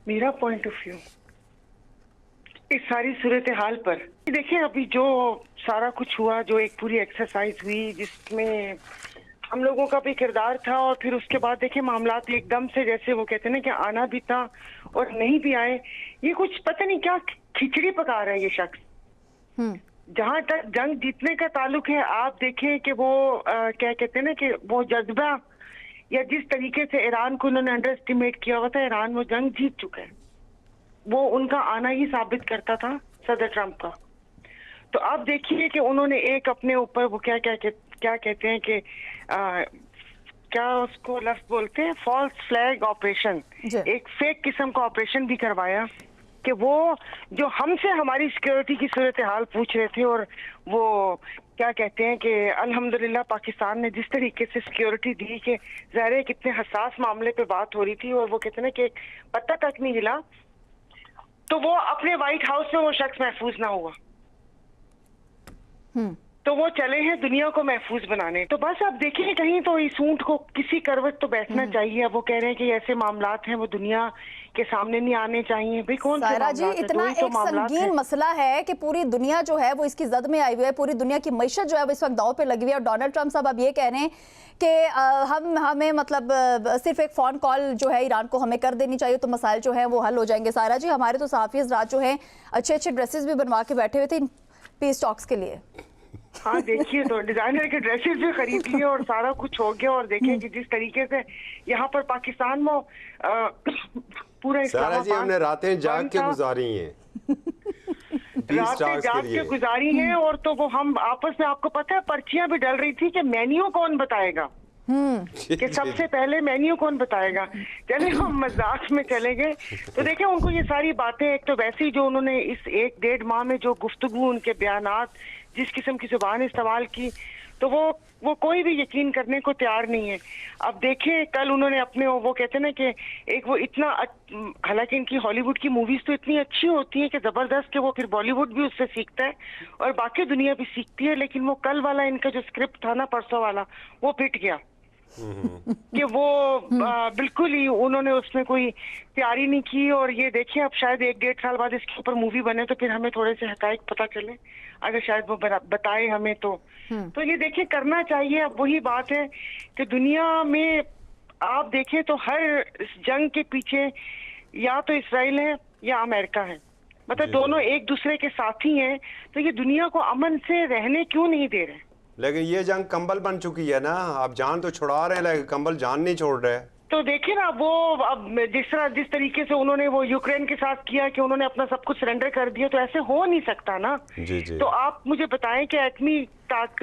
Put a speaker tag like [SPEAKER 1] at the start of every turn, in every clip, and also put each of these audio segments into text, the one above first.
[SPEAKER 1] मेरा point of view इस सारी सूरत हाल पर, देखिए अभी जो सारा कुछ हुआ, जो एक पूरी एक्सरसाइज हुई जिसमें हम लोगों का भी किरदार था, और फिर उसके बाद देखिए मामला एकदम से, जैसे वो कहते हैं ना कि आना भी था और नहीं भी आए, ये कुछ पता नहीं क्या खिचड़ी पका रहा है ये शख्स। जहां तक जंग जीतने का ताल्लुक है, आप देखें कि वो क्या कहते हैं ना कि वो जज्बा या जिस तरीके से ईरान को उन्होंने अंडर एस्टिमेट किया हुआ था, ईरान वो जंग जीत चुका है। वो उनका आना ही साबित करता था सदर ट्रंप का। तो अब देखिए कि उन्होंने एक अपने ऊपर वो क्या कहते हैं कि क्या उसको लफ्ज बोलते हैं, फॉल्स फ्लैग ऑपरेशन, एक फेक किस्म का ऑपरेशन भी करवाया कि वो जो हमसे हमारी सिक्योरिटी की सूरत हाल पूछ रहे थे, और वो क्या कहते हैं कि अल्हम्दुलिल्लाह पाकिस्तान ने जिस तरीके से सिक्योरिटी दी कि ज़ाहिर है कितने हसास मामले पे बात हो रही थी, और वो कहते हैं कि पत्ता तक नहीं हिला, तो वो अपने व्हाइट हाउस में वो शख्स महफूज ना हुआ। तो वो चले हैं दुनिया को महफूज बनाने। तो बस अब देखिए कहीं तो इस ऊंट को किसी करवट तो बैठना चाहिए। अब वो कह रहे हैं कि ऐसे मामलात हैं वो दुनिया के सामने नहीं आने चाहिए। भाई कौन से
[SPEAKER 2] सायरा जी, इतना एक संगीन मसला है कि पूरी दुनिया जो है वो इसकी जद में आई हुई है, पूरी दुनिया की मईशत जो है वो इस वक्त दांव पे लगी हुई है। और डोनाल्ड ट्रंप साहब अब ये कह रहे हैं कि हमें मतलब सिर्फ एक फ़ोन कॉल जो है ईरान को हमें कर देनी चाहिए तो मसाइल जो है वो हल हो जाएंगे। सायरा जी, हमारे तो सहाफ़ी हज़रात जो है अच्छे अच्छे ड्रेसेस भी बनवा के बैठे हुए थे पीस टॉक्स के लिए।
[SPEAKER 1] हाँ देखिए, तो डिजाइनर के ड्रेसेस भी खरीद लिए और सारा कुछ हो गया। और देखें कि जिस तरीके से यहाँ पर पाकिस्तान में पूरा
[SPEAKER 3] इस्लामाबाद, हमने रातें जाग के गुजारी हैं
[SPEAKER 1] रातें जाग के गुजारी हैं। और तो वो हम आपस में, आपको पता है पर्चियां भी डल रही थी कि मेन्यू कौन बताएगा, कि सबसे पहले मेन्यू कौन बताएगा। चले हम मजाक में चले गए। तो देखें उनको ये सारी बातें, एक तो वैसे ही जो उन्होंने इस 1-1.5 माह में जो गुफ्तगू, उनके बयानात, जिस किस्म की जुबान इस्तेमाल की, तो वो कोई भी यकीन करने को तैयार नहीं है। अब देखें कल उन्होंने अपने वो कहते हैं ना कि एक वो इतना, हालांकि इनकी हॉलीवुड की मूवीज तो इतनी अच्छी होती है कि जबरदस्त, कि वो फिर बॉलीवुड भी उससे सीखता है और बाकी दुनिया भी सीखती है। लेकिन वो कल वाला इनका जो स्क्रिप्ट था ना, परसों वाला, वो पिट गया कि वो बिल्कुल ही उन्होंने उसमें कोई तैयारी नहीं की। और ये देखिए अब शायद 1-1.5 साल बाद इसके ऊपर मूवी बने तो फिर हमें थोड़े से हकाइक पता चले, अगर शायद वो बताए हमें तो ये देखिए करना चाहिए। अब वही बात है कि दुनिया में आप देखें तो हर जंग के पीछे या तो इसराइल है या अमेरिका है, मतलब दोनों एक दूसरे के साथी हैं। तो ये दुनिया को अमन से रहने क्यों नहीं दे रहे?
[SPEAKER 3] लेकिन ये जंग कंबल बन चुकी है ना, आप जान तो छुड़ा रहे हैं लेकिन कंबल जान नहीं छोड़ रहे।
[SPEAKER 1] तो देखिए ना, वो अब जिस तरीके से उन्होंने वो यूक्रेन के साथ किया कि उन्होंने अपना सब कुछ सरेंडर कर दिया, तो ऐसे हो नहीं सकता ना।
[SPEAKER 3] जी जी।
[SPEAKER 1] तो आप मुझे बताएं कि एटमी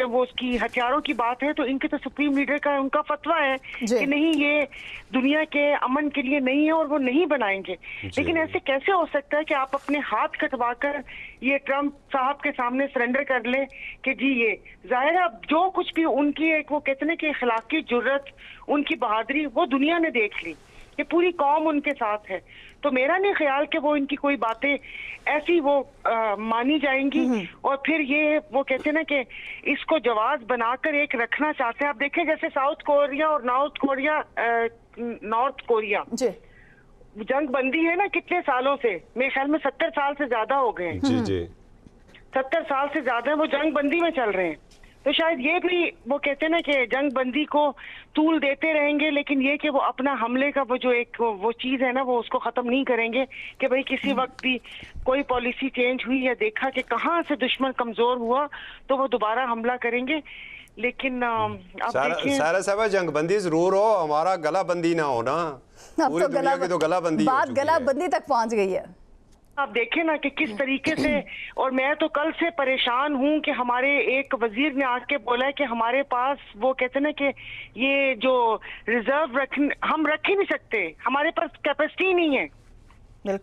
[SPEAKER 1] वो उसकी हथियारों की बात है तो इनके तो सुप्रीम लीडर का उनका फतवा है कि नहीं, ये दुनिया के अमन के लिए नहीं है और वो नहीं बनाएंगे। लेकिन ऐसे कैसे हो सकता है कि आप अपने हाथ कटवाकर ये ट्रंप साहब के सामने सरेंडर कर ले कि जी ये जाहिर है जो कुछ भी उनकी एक वो कहते हैं कि अखलाकी जुर्रत, उनकी बहादुरी, वो दुनिया ने देख ली कि पूरी कौम उनके साथ है। तो मेरा नहीं ख्याल कि वो इनकी कोई बातें ऐसी वो मानी जाएंगी। और फिर ये वो कहते हैं ना कि इसको जवाब बनाकर एक रखना चाहते हैं। आप देखें जैसे साउथ कोरिया और नॉर्थ कोरिया जंग बंदी है ना कितने सालों से, मेरे ख्याल में 70 साल से ज्यादा हो गए हैं।
[SPEAKER 3] जी जी,
[SPEAKER 1] 70 साल से ज्यादा वो जंग बंदी में चल रहे हैं। तो शायद ये भी वो कहते हैं ना कि जंग बंदी को तूल देते रहेंगे, लेकिन ये कि वो अपना हमले का वो जो एक वो चीज है ना, वो उसको खत्म नहीं करेंगे कि भाई किसी वक्त भी कोई पॉलिसी चेंज हुई या देखा कि कहाँ से दुश्मन कमजोर हुआ तो वो दोबारा हमला करेंगे। लेकिन अब
[SPEAKER 3] सारा साहब जंगबंदी जरूर हो, हमारा गला बंदी ना हो ना। पूरी दुनिया की तो गला बंदी,
[SPEAKER 2] बात गला बंदी तक पहुंच गई है।
[SPEAKER 1] आप देखें ना कि किस तरीके से, और मैं तो कल से परेशान हूं कि हमारे एक वजीर ने आके बोला है कि हमारे पास वो कहते हैं ना कि ये जो रिजर्व हम रख ही नहीं सकते, हमारे पास कैपेसिटी नहीं है।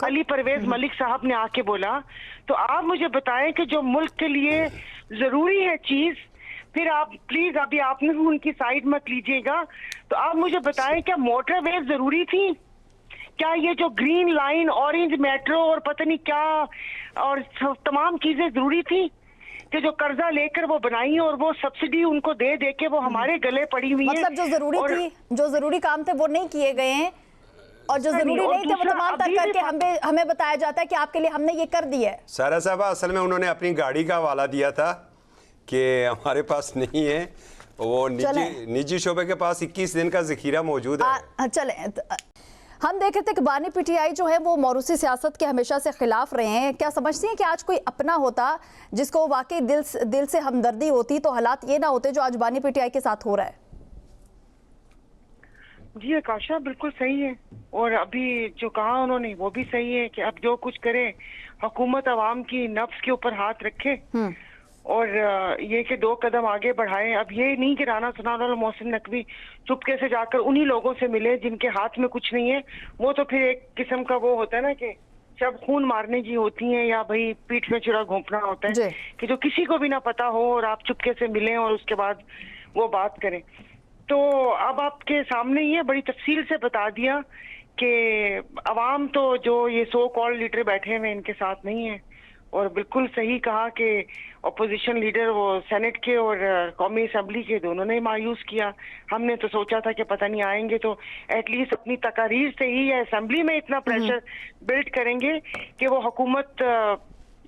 [SPEAKER 1] अली परवेज मलिक साहब ने आके बोला। तो आप मुझे बताएं कि जो मुल्क के लिए जरूरी है चीज, फिर आप प्लीज अभी आपने उनकी साइड मत लीजिएगा। तो आप मुझे बताएं क्या मोटरवे जरूरी थी? क्या ये जो ग्रीन लाइन, ऑरेंज मेट्रो और पता नहीं क्या और तमाम चीजें जरूरी थी कि जो कर्जा लेकर वो बनाई और वो सब्सिडी उनको दे के वो हमारे गले पड़ी हुई है?
[SPEAKER 2] मतलब जो जरूरी थी, जो जरूरी काम थे वो नहीं किए गए हैं। और जो जरूरी नहीं थे वो तमाम तक करके हमें बताया जाता है कि आपके लिए हमने ये कर दिया है।
[SPEAKER 3] सारा साहब असल में उन्होंने अपनी गाड़ी का हवाला दिया था कि हमारे पास नहीं है, वो निजी शोबे के पास 21 दिन का जखीरा मौजूद है।
[SPEAKER 2] चले हम देख रहे थे कि बानी पीटीआई जो है वो मौरूसी सियासत के हमेशा से खिलाफ रहे हैं। क्या समझती हैं कि आज कोई अपना होता जिसको वाकई दिल से हमदर्दी होती तो हालात ये ना होते जो आज बानी पीटीआई के साथ हो रहा है?
[SPEAKER 1] जी आकाशा, बिल्कुल सही है। और अभी जो कहा उन्होंने वो भी सही है कि अब जो कुछ करे हुकूमत अवाम की नफ्स के ऊपर हाथ रखे और ये कि 2 कदम आगे बढ़ाए। अब ये नहीं कि राना सनाउल्लाह और मोहसिन नकवी चुपके से जाकर उन्हीं लोगों से मिले जिनके हाथ में कुछ नहीं है। वो तो फिर एक किस्म का वो होता है ना कि जब खून मारने की होती हैं या भाई पीठ में चुरा घोंपना होता है कि जो किसी को भी ना पता हो और आप चुपके से मिलें और उसके बाद वो बात करें। तो अब आपके सामने ये बड़ी तफसील से बता दिया कि अवाम तो जो ये सो कॉल्ड लीडर बैठे हुए इनके साथ नहीं है। और बिल्कुल सही कहा कि अपोजिशन लीडर वो सेनेट के और कौमी असम्बली के दोनों ने मायूस किया। हमने तो सोचा था कि पता नहीं आएंगे तो एटलीस्ट अपनी तकारीर से ही या असम्बली में इतना प्रेशर बिल्ड करेंगे कि वो हुकूमत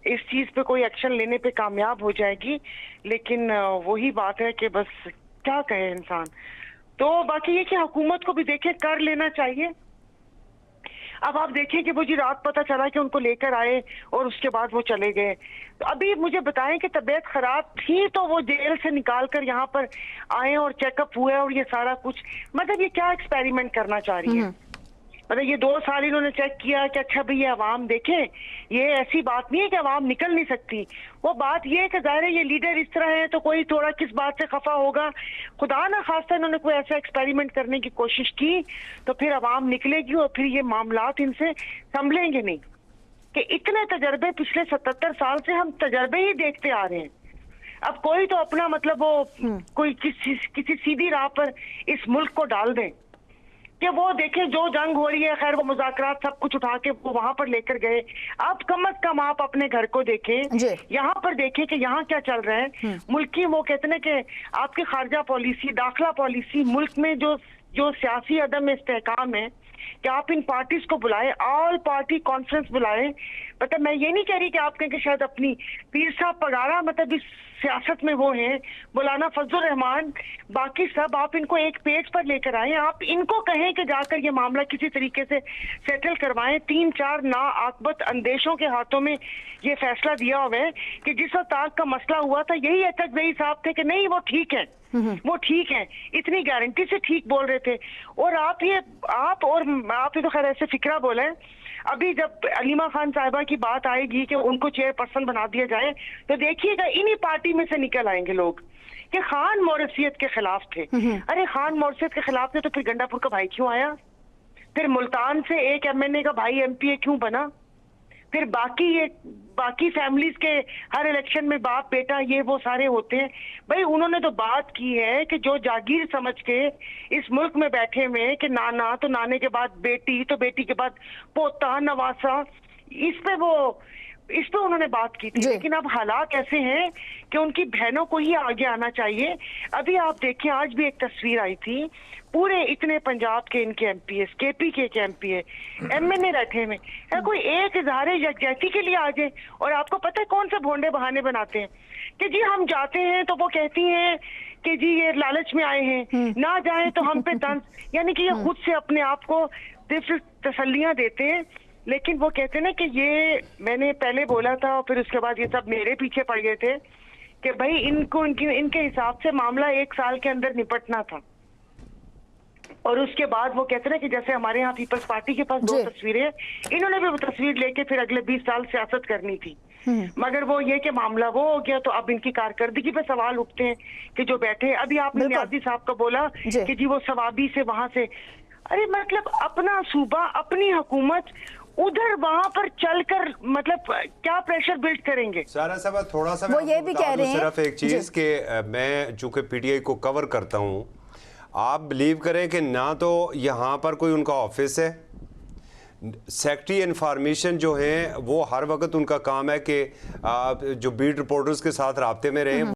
[SPEAKER 1] इस चीज पे कोई एक्शन लेने पे कामयाब हो जाएगी। लेकिन वही बात है कि बस क्या कहे इंसान। तो बाकी ये कि हुकूमत को भी देखे कर लेना चाहिए। अब आप देखें कि वो जी रात पता चला कि उनको लेकर आए और उसके बाद वो चले गए। तो अभी मुझे बताएं कि तबीयत खराब थी तो वो जेल से निकाल कर यहाँ पर आए और चेकअप हुए और ये सारा कुछ, मतलब ये क्या एक्सपेरिमेंट करना चाह रही है? मतलब ये 2 साल इन्होंने चेक किया कि अच्छा भाई ये अवाम देखें, ये ऐसी बात नहीं है कि अवाम निकल नहीं सकती। वो बात ये है कि जाहिर है ये लीडर इस तरह है तो कोई थोड़ा किस बात से खफा होगा। खुदा ना खास्ता इन्होंने कोई ऐसा एक्सपेरिमेंट करने की कोशिश की तो फिर अवाम निकलेगी और फिर ये मामलात इनसे संभलेंगे नहीं। कि इतने तजर्बे पिछले 77 साल से हम तजर्बे ही देखते आ रहे हैं। अब कोई तो अपना मतलब वो कोई किसी सीधी राह पर इस मुल्क को डाल दे कि वो देखें जो जंग हो रही है, खैर वो मुज़ाकरात सब कुछ उठा के वो वहां पर लेकर गए। आप कम अज कम आप अपने घर को देखें, यहाँ पर देखें कि यहाँ क्या चल रहा है। मुल्क की वो कहते हैं कि आपकी खारजा पॉलिसी, दाखिला पॉलिसी, मुल्क में जो सियासी अदम इस्तेहकाम है कि आप इन पार्टीज को बुलाए, ऑल पार्टी कॉन्फ्रेंस बुलाए। मतलब मैं ये नहीं कह रही कि आप कहें कि शायद अपनी पीर साहब पगारा मतलब इस सियासत में वो हैं, मौलाना फजलुर रहमान, बाकी सब आप इनको एक पेज पर लेकर आए। आप इनको कहें कि जाकर ये मामला किसी तरीके से सेटल करवाएं। 3-4 ना आकबत अंदेशों के हाथों में ये फैसला दिया हुआ है कि जिस वक्त आग का मसला हुआ था यही अटक वही साहब थे कि नहीं वो ठीक है, वो ठीक है, इतनी गारंटी से ठीक बोल रहे थे। और आप ये तो खैर ऐसे फिक्रा बोले। अभी जब अलीमा खान साहिबा की बात आएगी कि उनको चेयरपर्सन बना दिया जाए तो देखिएगा इन्हीं पार्टी में से निकल आएंगे लोग कि खान मौरसियत के खिलाफ थे। अरे खान मौरसियत के खिलाफ थे तो फिर गंडापुर का भाई क्यों आया? फिर मुल्तान से एक एमएनए का भाई एमपीए क्यों बना? फिर बाकी फैमिलीज के हर इलेक्शन में बाप बेटा ये वो सारे होते हैं। भाई उन्होंने तो बात की है कि जो जागीर समझ के इस मुल्क में बैठे हुए कि नाना तो नाने के बाद बेटी तो बेटी के बाद पोता नवासा, इस पे उन्होंने बात की थी। लेकिन अब हालात ऐसे हैं कि उनकी बहनों को ही आगे आना चाहिए। अभी आप देखें आज भी एक तस्वीर आई थी, पूरे इतने पंजाब के इनके एमपीएस, केपी के एमपीए, एमएनए बैठे में है, कोई एक इजहार यकजहती के लिए आ जाए। और आपको पता है कौन से भोंडे बहाने बनाते हैं कि जी हम जाते हैं तो वो कहती हैं कि जी ये लालच में आए हैं, ना जाए तो हम पे तंज, यानी कि ये खुद से अपने आप को तसल्लियां देते हैं। लेकिन वो कहते हैं ना कि ये मैंने पहले बोला था और फिर उसके बाद ये सब मेरे पीछे पड़ गए थे कि भाई इनके हिसाब से मामला 1 साल के अंदर निपटना था। और उसके बाद वो कहते हैं कि जैसे हमारे यहाँ पीपल्स पार्टी के पास 2 तस्वीरें, इन्होंने भी वो तस्वीर लेके फिर अगले 20 साल सियासत करनी थी। मगर वो ये कि मामला वो हो गया तो अब इनकी कारकर्दगी पे सवाल उठते हैं कि जो बैठे। अभी आपने नियाजी साहब का बोला कि जी वो सवाबी से वहां से, अरे मतलब अपना सूबा अपनी हुकूमत उधर वहां पर चलकर मतलब क्या प्रेशर बिल्ड करेंगे?
[SPEAKER 3] सारा सब थोड़ा सा
[SPEAKER 2] वो ये भी कह रहे हैं
[SPEAKER 3] सिर्फ एक चीज के मैं चूंकि पीटीआई को कवर करता हूं, आप बिलीव करें कि ना तो यहाँ पर कोई उनका ऑफिस है, सेक्रेटरी इन्फॉर्मेशन जो है वो हर वक्त उनका काम है कि जो बीट रिपोर्टर्स के साथ राब्ते में रहे।